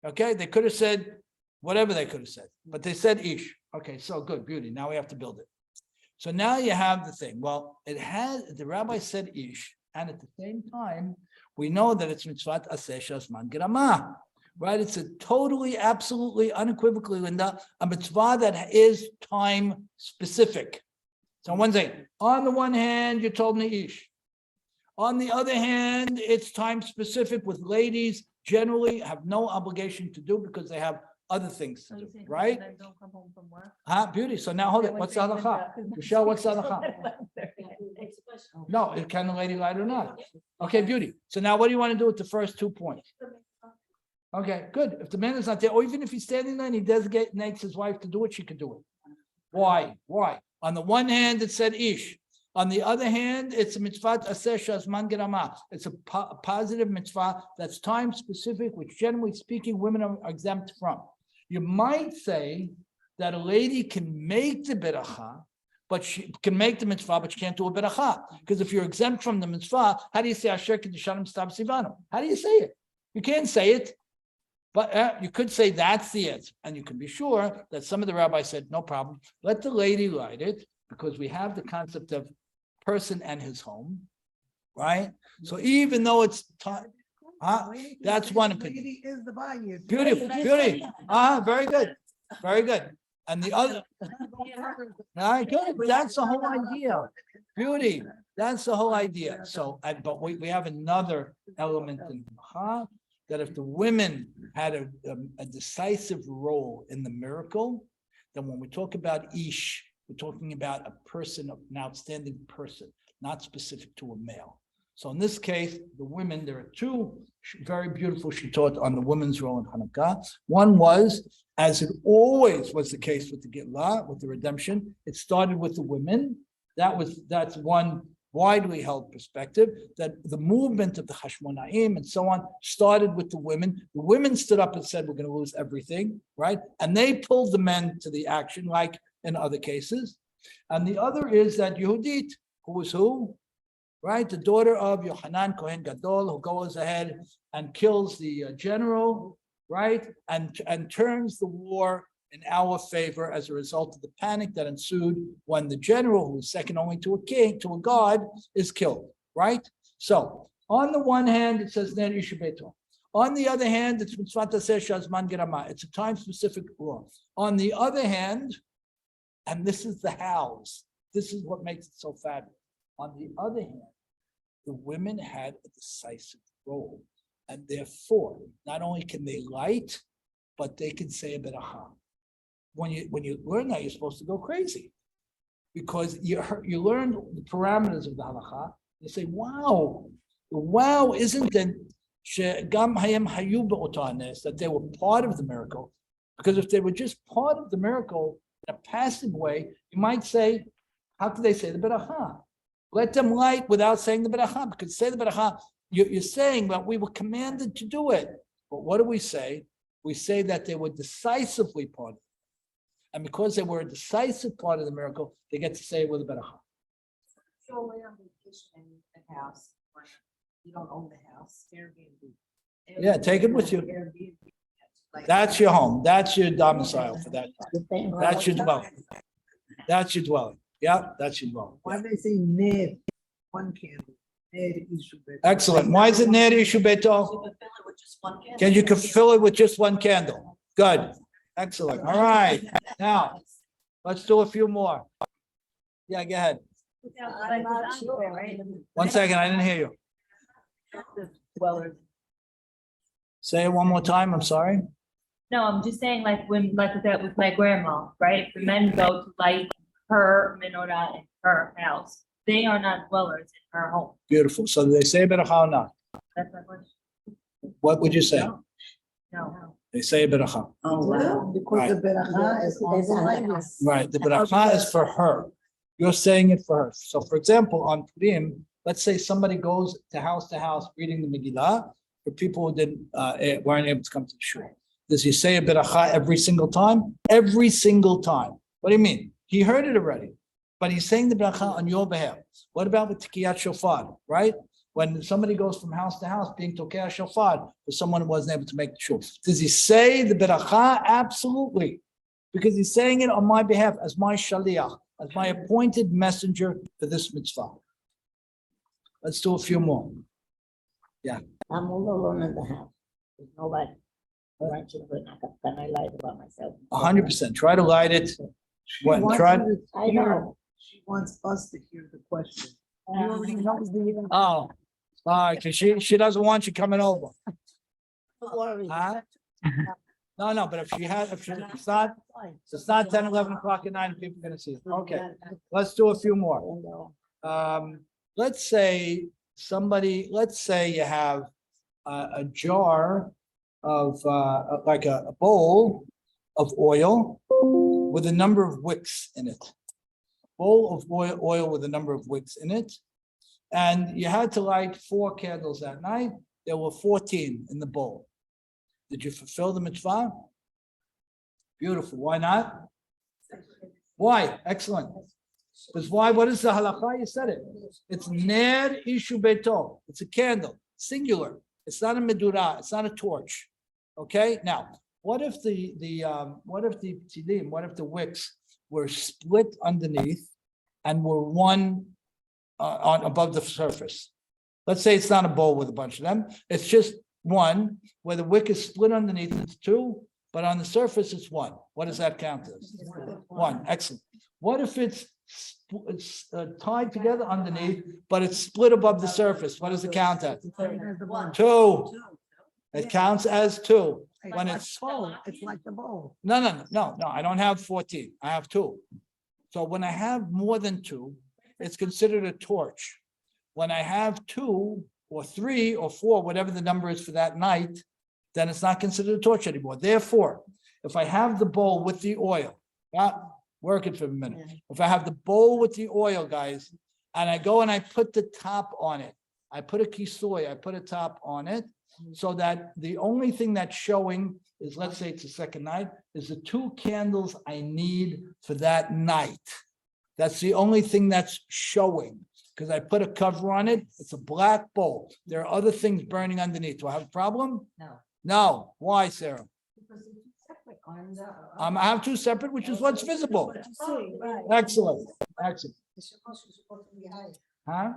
Okay, they could have said whatever they could have said, but they said ish. Okay, so good, beauty. Now we have to build it. So now you have the thing. Well, the rabbi said ish, and at the same time, we know that it's mitzvat aseh shazman gerama, right? It's a totally, absolutely, unequivocally, Linda, a mitzvah that is time specific. So one thing, on the one hand, you told me ish. On the other hand, it's time specific with ladies generally have no obligation to do because they have other things to do, right? Beauty. So now hold it. What's the halacha? Michelle, what's the halacha? No, can the lady light or not? Okay, beauty. So now what do you want to do with the first 2 points? Okay, good. If the man is not there, or even if he's standing there and he designates his wife to do it, she could do it. Why? On the one hand, it said ish. On the other hand, it's a mitzvah aseh shazman gerama. It's a positive mitzvah that's time specific, which generally speaking, women are exempt from. You might say that a lady can make the beracha, but she can make the mitzvah, but she can't do a beracha. Because if you're exempt from the mitzvah, how do you say asher kedushanim stab sivanu? How do you say it? You can't say it. But you could say that's the answer. And you can be sure that some of the rabbis said, no problem. Let the lady light it, because we have the concept of person and his home, right? So even though it's time, that's one opinion. Lady is the bayit. Beauty. Very good. Very good. And the other, all right, good. That's the whole idea. Beauty. That's the whole idea. So, but we have another element in that if the women had a decisive role in the miracle, then when we talk about ish, we're talking about a person, an outstanding person, not specific to a male. So in this case, the women, there are two very beautiful shittot on the women's role in Hanukah. One was, as it always was the case with the Gitlah, with the redemption, it started with the women. That's one widely held perspective, that the movement of the Hashmonaim and so on started with the women. The women stood up and said, we're going to lose everything, right? And they pulled the men to the action, like in other cases. And the other is that Yehudit, who was who? Right? The daughter of Yohanan Kohen Gadol, who goes ahead and kills the general, right? And turns the war in our favor as a result of the panic that ensued when the general, who is second only to a king, to a god, is killed, right? So on the one hand, it says Ner Yishubeto. On the other hand, it's mitzvah taseh shazman gerama. It's a time-specific law. On the other hand, and this is the hows. This is what makes it so fabulous. On the other hand, the women had a decisive role. And therefore, not only can they light, but they can say a beracha. When you learn that, you're supposed to go crazy. Because you learn the parameters of the halacha. You say, wow, isn't that that they were part of the miracle? Because if they were just part of the miracle in a passive way, you might say, how could they say the beracha? Let them light without saying the beracha, because say the beracha, you're saying that we were commanded to do it. But what do we say? We say that they were decisively part of it. And because they were a decisive part of the miracle, they get to say it with a beracha. You're away on vacation in a house, or you don't own the house, Airbnb. Yeah, take it with you. Airbnb. Like- That's your home. That's your domicile for that. The same. That's your dwelling. That's your dwelling. Yeah, that's your dwelling. Why do they say Ned, one candle? Ned Yishubeto. Excellent. Why is it Ner Yishubeto? You can fill it with just one candle. You can fill it with just one candle. Good. Excellent. All right. Now, let's do a few more. Yeah, go ahead. I'm not sure, right? 1 second. I didn't hear you. Dwellers. Say it one more time, I'm sorry. No, I'm just saying like when, like with that with my grandma, right? If the men go to light her menorah in her house, they are not dwellers in her home. Beautiful. So do they say beracha or not? That's my question. What would you say? No. They say beracha. Oh, wow. Because the beracha is on the light. Right. The beracha is for her. You're saying it for her. So for example, on Purim, let's say somebody goes to house reading the Megillah for people who weren't able to come to the shul. Does he say a beracha every single time? Every single time. What do you mean? He heard it already, but he's saying the beracha on your behalf. What about with tikiyat shofar, right? When somebody goes from house to house being tokeh shofar for someone who wasn't able to make the shul. Does he say the beracha? Absolutely. Because he's saying it on my behalf as my shaliach, as my appointed messenger for this mitzvah. Let's do a few more. I'm all alone in the house. There's nobody. Can I lie about myself? 100%. Try to light it. What? wants Try. you to I hear- know. She wants us to hear the question. He already knows the. Oh, all right. Because she doesn't want you coming over. Don't worry. Huh? No. But if it's not 10, 11 o'clock at night, and people are gonna see it. Okay. Let's do a few more. Let's say you have a jar of like a bowl of oil with a number of wicks in it. bowl of oil with a number of wicks in it. And you had to light 4 candles that night. There were 14 in the bowl. Did you fulfill the mitzvah? Beautiful. Why not? Why? Excellent. Because why? What is the halacha? You said it. It's ner ishu beto. It's a candle, singular. It's not a medura. It's not a torch. Okay. Now, what if the tzidim, what if the wicks were split underneath and were one on above the surface? Let's say it's not a bowl with a bunch of them. It's just one where the wick is split underneath. It's 2, but on the surface it's 1. What does that count as? 1. Excellent. What if it's tied together underneath, but it's split above the surface? What does it count as? 2. It counts as 2. When it's It's like the bowl. no. I don't have 14. I have 2. So when I have more than 2, it's considered a torch. When I have 2 or 3 or 4, whatever the number is for that night, then it's not considered a torch anymore. Therefore, if I have the bowl with the oil, work it for a minute. If I have the bowl with the oil, guys, and I go and I put the top on it, I put a kisoy, I put a top on it, so that the only thing that's showing is, let's say it's the second night, is the 2 candles I need for that night. That's the only thing that's showing, because I put a cover on it. It's a black bowl. There are other things burning underneath. Do I have a problem? No. No. Why, Sarah? Because they're two separate on the. I have 2 separate, which is what's visible. Right. Excellent. Excellent. The shemosh is supposed to be higher. Huh?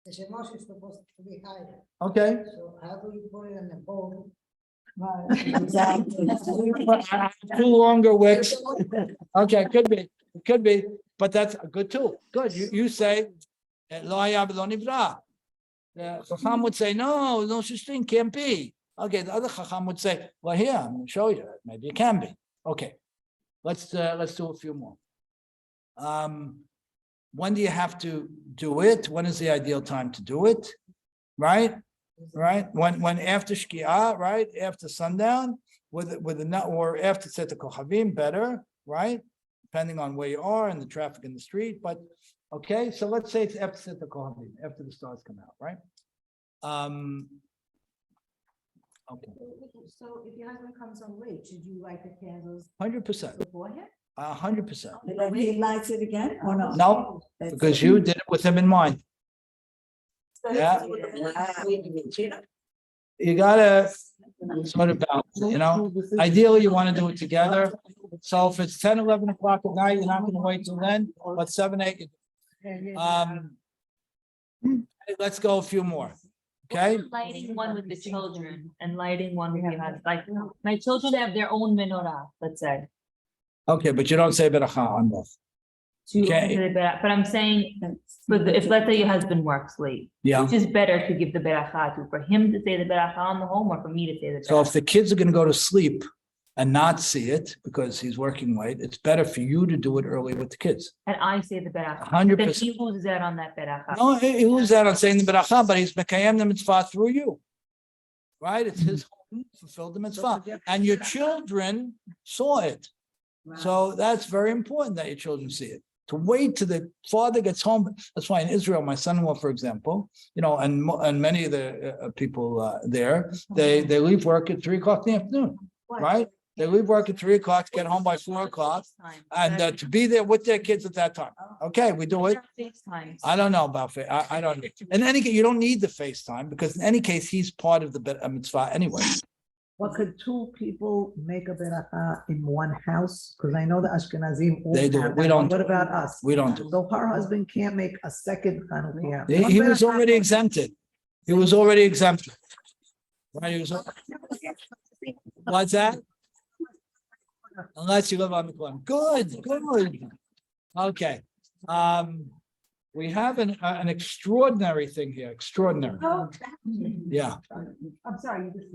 The shemosh is supposed to be higher. Okay. So how do you put it in the bowl? I have 2 longer wicks. Okay, it could be, but that's a good tool. Good. You say, lo haya v'lo nivra. The Chacham would say, no such thing, can't be. Okay, the other Chacham would say, well, here, I'm going to show you. Maybe it can be. Okay, let's do a few more. When do you have to do it? When is the ideal time to do it? Right? When after Shki'ah, right? After sundown, with the nut, or after Tzet Kochavim, better, right? Depending on where you are and the traffic in the street. But okay, so let's say it's after Tzet Kochavim, after the stars come out, right? Okay, So if your husband comes home late, should you light the candles 100%, beforehand? 100%. Then he lights it again or no? No, because you did it with him in mind. Yeah. You gotta sort of balance, ideally you want to do it together. So if it's 10, 11 o'clock at night, you're not gonna wait till then, but 7, 8. Let's go a few more, okay? Lighting one with the children and lighting one with your husband. Like, my children have their own menorah, let's say. Okay, but you don't say beracha on both. Okay. But I'm saying, if let's say your husband works late, Yeah, which is better to give the beracha to, for him to say the beracha on the home or for me to say the so if beracha? the kids are gonna go to sleep and not see it because he's working late, it's better for you to do it early with the kids. And I say the beracha. 100%. Then he loses out on that beracha. No, he loses out on saying the beracha, but he's mekayem the mitzvah through you. Right? It's his home, fulfilled the mitzvah. And your children saw it. So that's very important that your children see it. To wait till the father gets home. That's why in Israel, my son-in-law, for example, and many of the people there, they leave work at 3 o'clock in the afternoon, right? They leave work at 3 o'clock, get home by 4 o'clock, and to be there with their kids at that time. Okay, we do it. I don't know about I don't. In any case, you don't need the FaceTime because in any case, he's part of the mitzvah anyway. What could 2 people make a beracha in one house? Because I know the Ashkenazim. all They do. have We that. don't What do. about us? We don't do. So her husband can't make a second Hanukah. He was already exempted. He was already exempted. Right? He was. What's that? Unless you live on the corner. Good. Okay. We have an extraordinary thing here. Extraordinary. Yeah. I'm sorry, you just.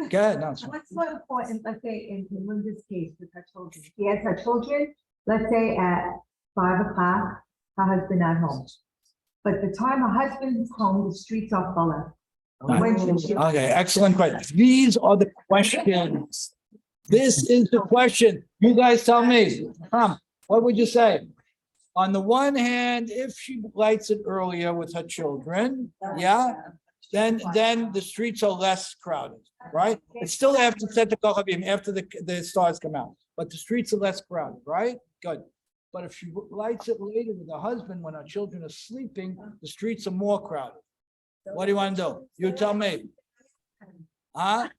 Okay. No, it's fine. What's so important, let's say in Linda's case with her children, she has her children, let's say at 5 o'clock, her husband not home. But the time her husband's home, the streets are full. When should she? Okay, excellent question. These are the questions. This is the question. You guys tell me. Tom, what would you say? On the one hand, if she lights it earlier with her children, yeah, then the streets are less crowded, right? It's still after Tzet Kochavim, after the stars come out, but the streets are less crowded, right? Good. But if she lights it later with her husband when her children are sleeping, the streets are more crowded. What do you want to do? You tell me. Huh?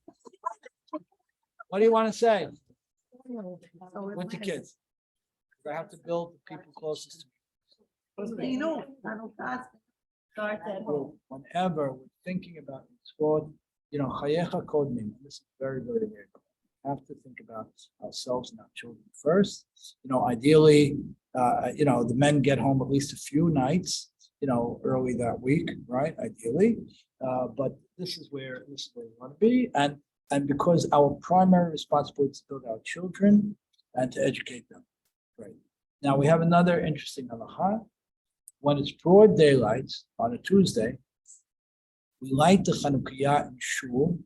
What do you want to say with the kids? I have to build the people closest to me. Starts at home. Whenever we're thinking about sport, chayecha kodmim. This is very, very, very important. We have to think about ourselves and our children first. Ideally, the men get home at least a few nights, early that week, right? Ideally, but this is where we want to be, and because our primary responsibility is to build our children and to educate them. Right. Now we have another interesting halacha. When it's broad daylight on a Tuesday, we light the Hanukah in shul.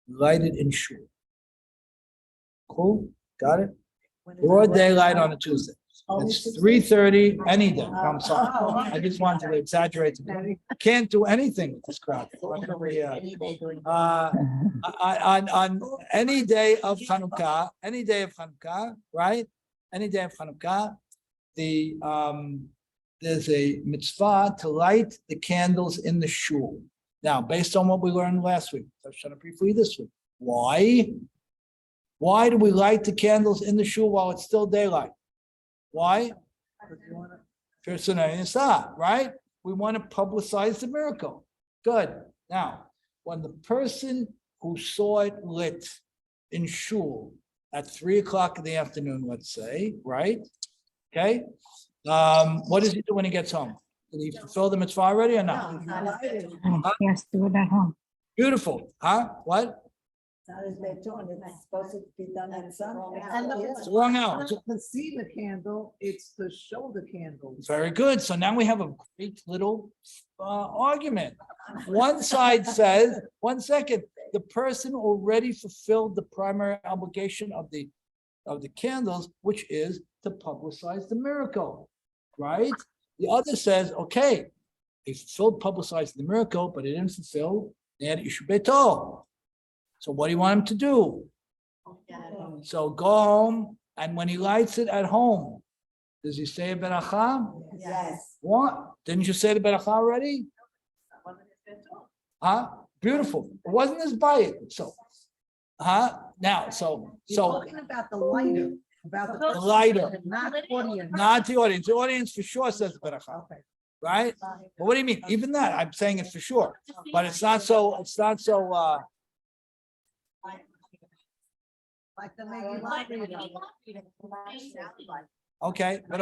We light it in shul. Cool? Got it? Broad daylight on a Tuesday. It's 3:30 any day. I'm sorry. I just wanted to exaggerate. Can't do anything with this crowd. On any day of Hanukah, right? Any day of Hanukah, there's a mitzvah to light the candles in the shul. Now, based on what we learned last week, touched on it briefly this week. Why? Why do we light the candles in the shul while it's still daylight? Why? Right? We want to publicize the miracle. Good. Now, when the person who saw it lit in shul at 3:00 in the afternoon, let's say, right? Okay. What does he do when he gets home? Did he fulfill the mitzvah already or not? Yes, do it at home. Beautiful. Huh? What? It's supposed to be done at sunset. It's the wrong hour. It's not to see the candle, it's to show the candle. Very good. So now we have a great little argument. One side says, one second, the person already fulfilled the primary obligation of the candles, which is to publicize the miracle, right? The other says, okay, he fulfilled publicizing the miracle, but he didn't fulfill Ner Ishu Beito. So what do you want him to do? So go home, and when he lights it at home, does he say a beracha? Yes. What? Didn't you say the beracha already? Huh? Beautiful. It wasn't his bayit. So, now, so Talking about the lighter, about the lighter, not audience. not the audience. The audience for sure says the beracha, Okay. right? But what do you mean? Even that, I'm saying it for sure, but it's not so. Like the Megillah. Okay, but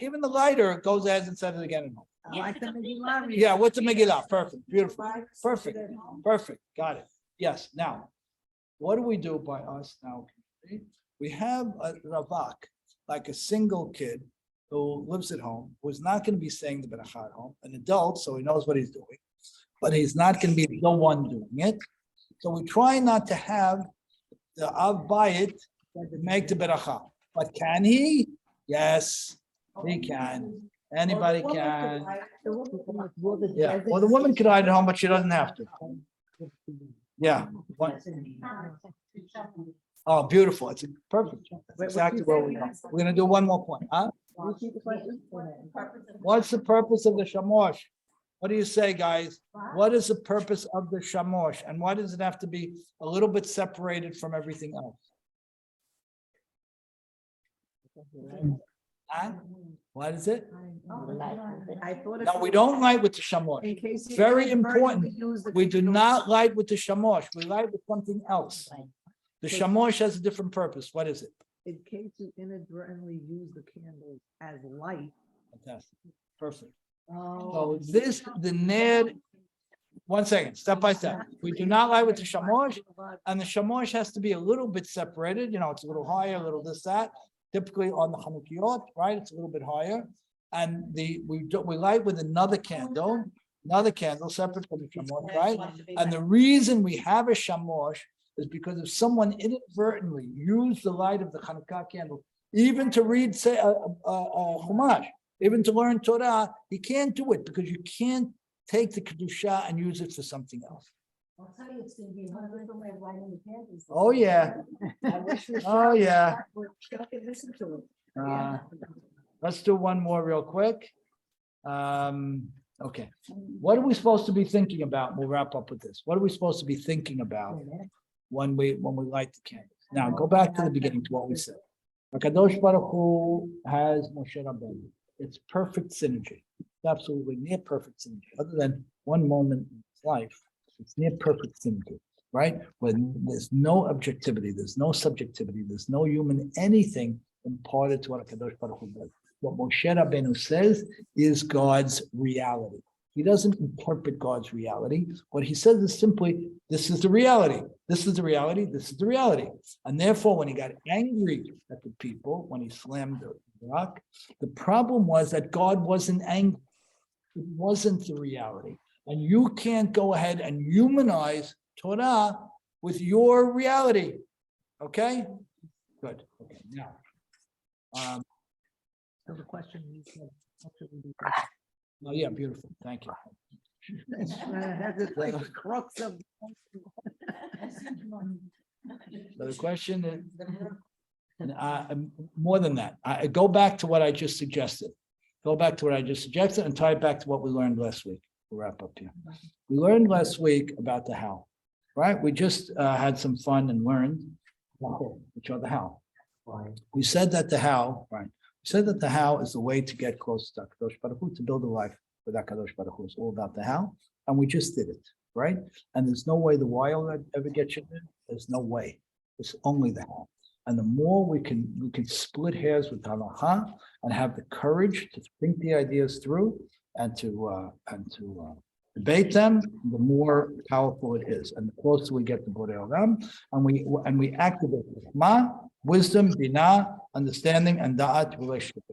even the lighter goes as and says it again. Like the Megillah. Yeah, what's the Megillah? Perfect, beautiful, perfect, got it. Yes, now, what do we do by us now? We have a ravak, like a single kid who lives at home, who's not going to be saying the beracha at home, an adult, so he knows what he's doing, but he's not going to be the one doing it. So we try not to have the Av Bayit make the beracha. But can he? Yes, he can. Anybody can. Yeah, well, the woman could hide at home, but she doesn't have to. Yeah. Oh, beautiful. It's perfect. That's exactly where we are. We're gonna do one more point, huh? What's the purpose of the shamosh? What do you say, guys? What is the purpose of the shamosh? And why does it have to be a little bit separated from everything else? Huh? What is it? No, we don't light with the shamosh. Very important. We do not light with the shamosh. We light with something else. The shamosh has a different purpose. What is it? In case you inadvertently use the candles as light. Fantastic. Perfect. Oh. So this, the Ner, one second, step by step. We do not light with the shamosh, and the shamosh has to be a little bit separated. It's a little higher, a little this, that. Typically on the Hanukkiot, right? It's a little bit higher. And we light with another candle separate from the shamosh, right? And the reason we have a shamosh is because if someone inadvertently used the light of the Hanukkah candle Even to read, say, Chumash, even to learn Torah, he can't do it because you can't take the Kedusha and use it for something else. I'll tell you, it's gonna be a wonderful way of lighting the candles. Oh, yeah. I wish we Oh, yeah. could listen to it. Let's do one more real quick. Okay. What are we supposed to be thinking about? We'll wrap up with this. What are we supposed to be thinking about when we light the candles? Now, go back to the beginning to what we said. HaKadosh Baruch Hu has Moshe Rabbeinu. It's perfect synergy. It's absolutely near perfect synergy. Other than one moment in his life, it's near perfect synergy, right? When there's no objectivity, there's no subjectivity, there's no human anything imparted to what HaKadosh Baruch Hu does. What Moshe Rabbeinu says is God's reality. He doesn't interpret God's reality. What he says is simply, this is the reality. This is the reality. This is the reality. And therefore, when he got angry at the people, when he slammed the rock, the problem was that God wasn't angry. It wasn't the reality. And you can't go ahead and humanize Torah with your reality. Okay? Good. Okay, now. So the question we said, what should we do? Oh, yeah, beautiful. Thank you. That's like the crux of. So the question is, more than that, I go back to what I just suggested. Go back to what I just suggested and tie it back to what we learned last week. We'll wrap up here. We learned last week about the how, right? We just had some fun and learned which are the how. We said that the how, right? We said that the how is the way to get close to HaKadosh Baruch Hu, to build a life with HaKadosh Baruch Hu. It's all about the how, and we just did it, right? And there's no way the why will ever get you there. There's no way. It's only the how. And the more we can split hairs with Halacha and have the courage to think the ideas through and to debate them, the more powerful it is. And the closer we get to Borei Olam, and we activate wisdom, binah, understanding, and da'at relationship.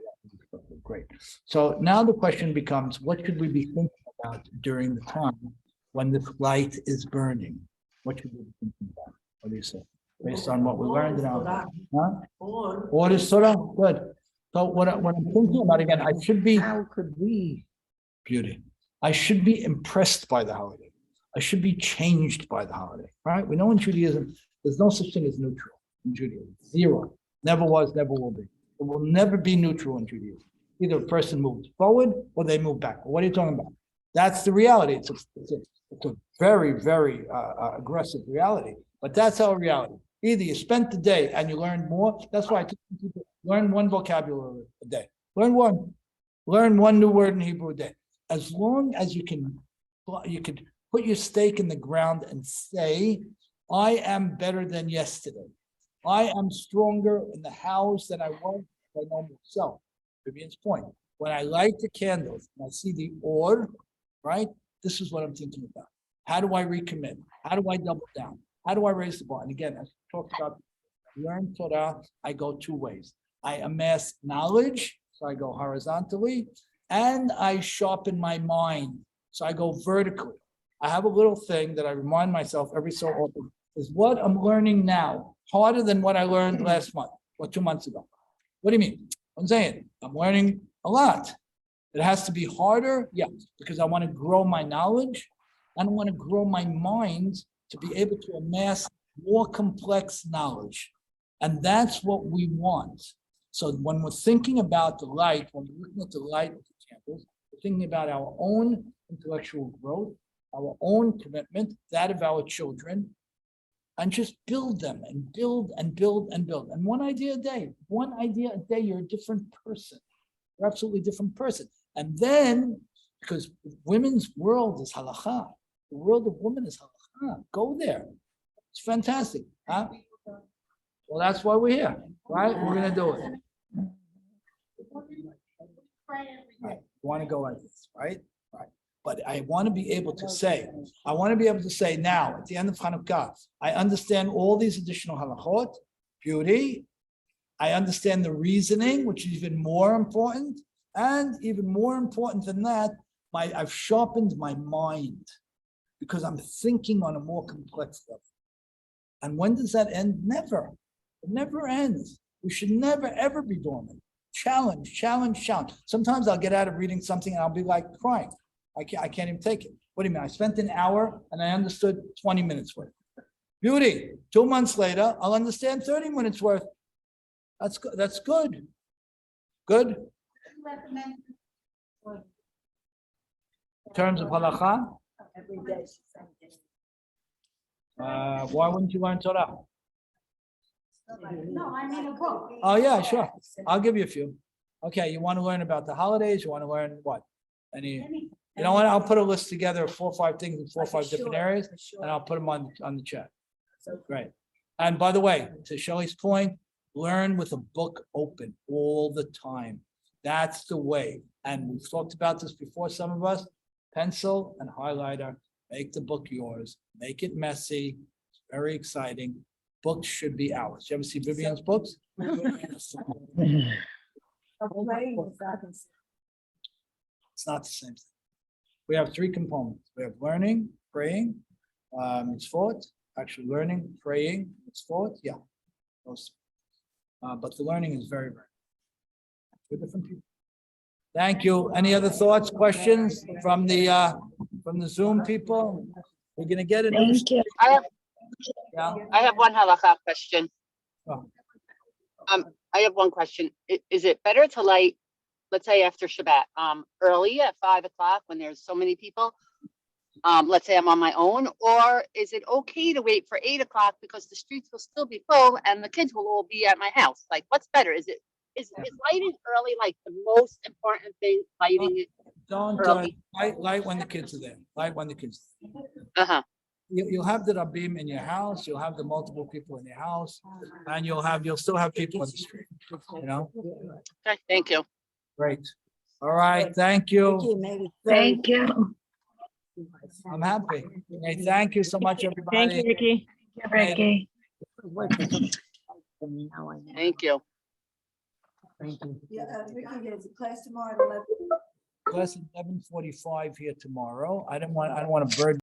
Great. So now the question becomes, what should we be thinking about during the time when this light is burning? What should we be thinking about? What do you say? Based on what we learned now. What is Torah? Good. So what I'm thinking about again, I should be How could we? beauty. I should be impressed by the holiday. I should be changed by the holiday, right? We know in Judaism, there's no such thing as neutral in Judaism. Zero. Never was, never will be. It will never be neutral in Judaism. Either a person moves forward or they move back. What are you talking about? That's the reality. It's a very, very aggressive reality, but that's our reality. Either you spent the day and you learned more. That's why I tell people, learn one vocabulary a day. Learn one new word in Hebrew a day. As long as you can put your stake in the ground and say, I am better than yesterday. I am stronger in the house than I was by my myself. Vivian's point. When I light the candles and I see the or, right? This is what I'm thinking about. How do I recommit? How do I double down? How do I raise the bar? And again, as we talked about, learn Torah, I go two ways. I amass knowledge, so I go horizontally, and I sharpen my mind, so I go vertically. I have a little thing that I remind myself every so often, is what I'm learning now harder than what I learned last month or 2 months ago? What do you mean? I'm saying I'm learning a lot. It has to be harder, yes, because I want to grow my knowledge and I want to grow my mind to be able to amass more complex knowledge. And that's what we want. So when we're thinking about the light, when we're looking at the light of the candles, we're thinking about our own intellectual growth, our own commitment, that of our children, and just build them and build and build and build. And one idea a day, you're a different person. You're absolutely different person. And then, because women's world is halacha, the world of women is halacha. Go there. It's fantastic. Huh? Well, that's why we're here, right? We're going to do it. Right. You want to go like this, right? Right. But I want to be able to say now, at the end of Hanukah, I understand all these additional halachot, beauty. I understand the reasoning, which is even more important. And even more important than that, I've sharpened my mind because I'm thinking on a more complex level. And when does that end? Never. It never ends. We should never, ever be dormant. Challenge, challenge, challenge. Sometimes I'll get out of reading something and I'll be like crying. I can't even take it. What do you mean? I spent an hour and I understood 20 minutes worth. Beauty. 2 months later, I'll understand 30 minutes worth. That's good. That's good. Good. In terms of halacha, Every day she's saying. why wouldn't you learn Torah? No, I mean a book. Oh, yeah, sure. I'll give you a few. Okay, you want to learn about the holidays? You want to learn what? You know what? I'll put a list together of 4 or 5 things in 4 or 5 different areas, and I'll put them on the chat. Great. And by the way, to Shelley's point, learn with a book open all the time. That's the way. And we've talked about this before, some of us. Pencil and highlighter, make the book yours, make it messy. It's very exciting. Books should be ours. You ever see Vivian's books? It's not the same thing. We have 3 components. We have learning, praying, mitzvot, actually learning, praying, mitzvot, yeah. Those. But the learning is very, very. 2 different people. Thank you. Any other thoughts, questions from the Zoom people? We're gonna get it. Thank you. Yeah. I have one halacha question. Oh. I have one question. Is it better to light, let's say after Shabbat, early at 5 o'clock when there's so many people? Let's say I'm on my own, or is it okay to wait for 8 o'clock because the streets will still be full and the kids will all be at my house? Like, what's better? Is lighting early like the most important thing? Lighting it Don't early. light when the kids are there. Light when the kids. Uh-huh. You'll have the Rabim in your house. You'll have the multiple people in your house, and you'll still have people on the street. You know. Okay, thank you. Great. All right. Thank you. Thank you. I'm happy. Hey, thank you so much, everybody. Thank you, Ricky. Ricky. Thank you. Yeah, Ricky, there's a class tomorrow at 11. Class at 11:45 here tomorrow. I don't want to burden